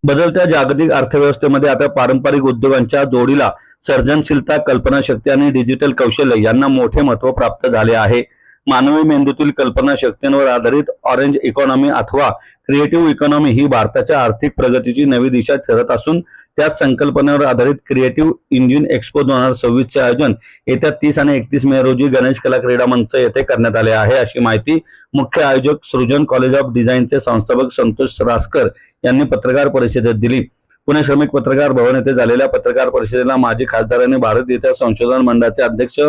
बदलत्या जागतिक अर्थव्यवस्थेमध्ये आता पारंपरिक उद्योगांच्या जोडीला सर्जनशीलता, कल्पनाशक्ती आणि डिजिटल कौशल्य यांना मोठे महत्त्व प्राप्त झाले आहे. मानवी मेंदूतील कल्पनाशक्तींवर आधारित ऑरेंज इकॉनॉमी अथवा क्रिएटिव्ह इकॉनॉमी ही भारताच्या आर्थिक प्रगतीची नवी दिशा ठरत असून त्याच संकल्पनेवर आधारित क्रिएटिव्ह इंजिन एक्स्पो 2026 चे आयोजन येत्या 30 आणि 31 मे रोजी गणेश कला क्रीडा मंच येथे करण्यात आले आहे, अशी माहिती मुख्य आयोजक सृजन कॉलेज ऑफ डिझाईनचे संस्थापक संतोष रासकर यांनी पत्रकार परिषदेत दिली. पुणे श्रमिक पत्रकार भवन येथे झालेल्या पत्रकार परिषदेला माजी खासदार आणि भारत इतिहास संशोधन मंडळाचे अध्यक्ष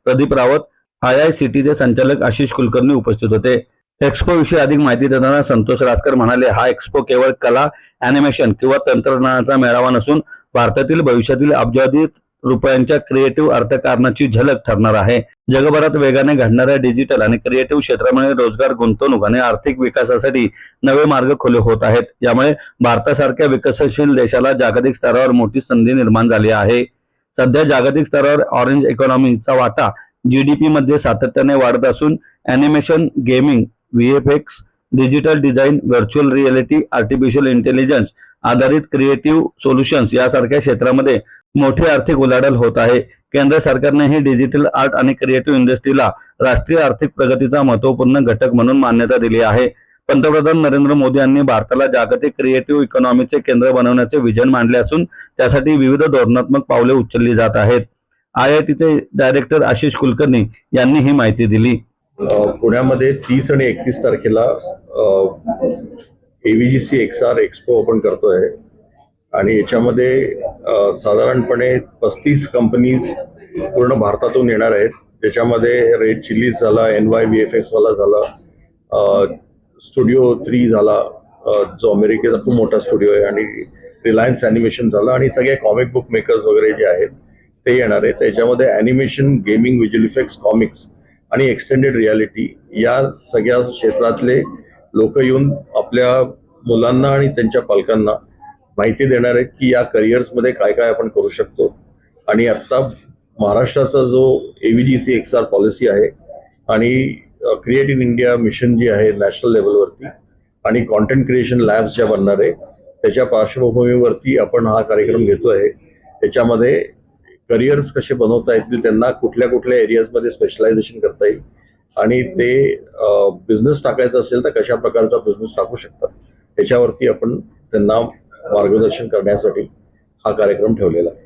प्रदीप रावत, IICTचे संचालक आशिष कुलकर्णी उपस्थित होते. एक्स्पो विषयी अधिक माहिती देताना संतोष रासकर म्हणाले, हा एक्स्पो केवळ कला, ॲनिमेशन किंवा तंत्रज्ञानाचा मेळावा नसून भारतातील भविष्यातील अब्जावधी रुपयांच्या क्रिएटिव्ह अर्थकारणाची झलक ठरणार आहे. जगभरात वेगाने घडणाऱ्या डिजिटल आणि क्रिएटिव्ह क्षेत्रामुळे रोजगार, गुंतवणूक आणि आर्थिक विकासासाठी नवे मार्ग खुले होत आहेत. यामुळे भारतासारख्या विकसनशील देशाला जागतिक स्तरावर मोठी संधी निर्माण झाली आहे. सध्या जागतिक स्तरावर ऑरेंज इकॉनॉमीचा वाटा GDP मध्ये सातत्याने वाढत असून animation, gaming, VFX, digital design, virtual reality, artificial intelligence आधारित क्रिएटिव्ह सोल्युशन्स यासारख्या क्षेत्रामध्ये मोठी आर्थिक उलाढाल होत आहे. केंद्र सरकारनेही डिजिटल आर्ट आणि क्रिएटिव्ह इंडस्ट्रीला राष्ट्रीय आर्थिक प्रगतीचा महत्त्वपूर्ण घटक म्हणून मान्यता दिली आहे. पंतप्रधान नरेंद्र मोदी यांनी भारताला जागतिक क्रिएटिव्ह इकॉनॉमीचे केंद्र बनवण्याचे विजन मांडले असून त्यासाठी विविध धोरणात्मक पावले उचलली जात आहेत. IITचे डायरेक्टर आशिष कुलकर्णी यांनी ही माहिती दिली. पुण्यामध्ये 30 आणि 31 तारखेला AVGC XR एक्स्पो आपण करतोय आणि याच्यामध्ये साधारणपणे 35 कंपनीज पूर्ण भारतातून येणार आहेत. त्याच्यामध्ये रेड चिलीज झाला, NY VFX वाला झाला, स्टुडिओ 3 झाला जो अमेरिकेचा खूप मोठा स्टुडिओ आहे, आणि रिलायन्स ॲनिमेशन झाला, आणि सगळे कॉमिक बुक मेकर्स वगैरे जे आहेत ते येणार आहेत. त्याच्यामध्ये animation, gaming, visual effects, comics आणि एक्सटेंडेड रियालिटी या सगळ्या क्षेत्रातले लोक येऊन आपल्या मुलांना आणि त्यांच्या पालकांना माहिती देणार आहेत की या करिअर्समध्ये काय काय आपण करू शकतो. आणि आत्ता महाराष्ट्राचा जो AVGC XR पॉलिसी आहे आणि क्रिएट इन इंडिया मिशन जी आहे नॅशनल लेवलवरती, आणि कॉन्टेंट क्रिएशन लॅब्स ज्या बनणार आहे त्याच्या पार्श्वभूमीवरती आपण हा कार्यक्रम घेतो आहे. त्याच्यामध्ये करिअर्स कसे बनवता येतील, त्यांना कुठल्या कुठल्या एरियाजमध्ये स्पेशलायझेशन करता येईल, आणि ते बिझनेस टाकायचा असेल तर कशा प्रकारचा बिझनेस टाकू शकतात याच्यावरती आपण त्यांना मार्गदर्शन करण्यासाठी हा कार्यक्रम ठेवलेला आहे.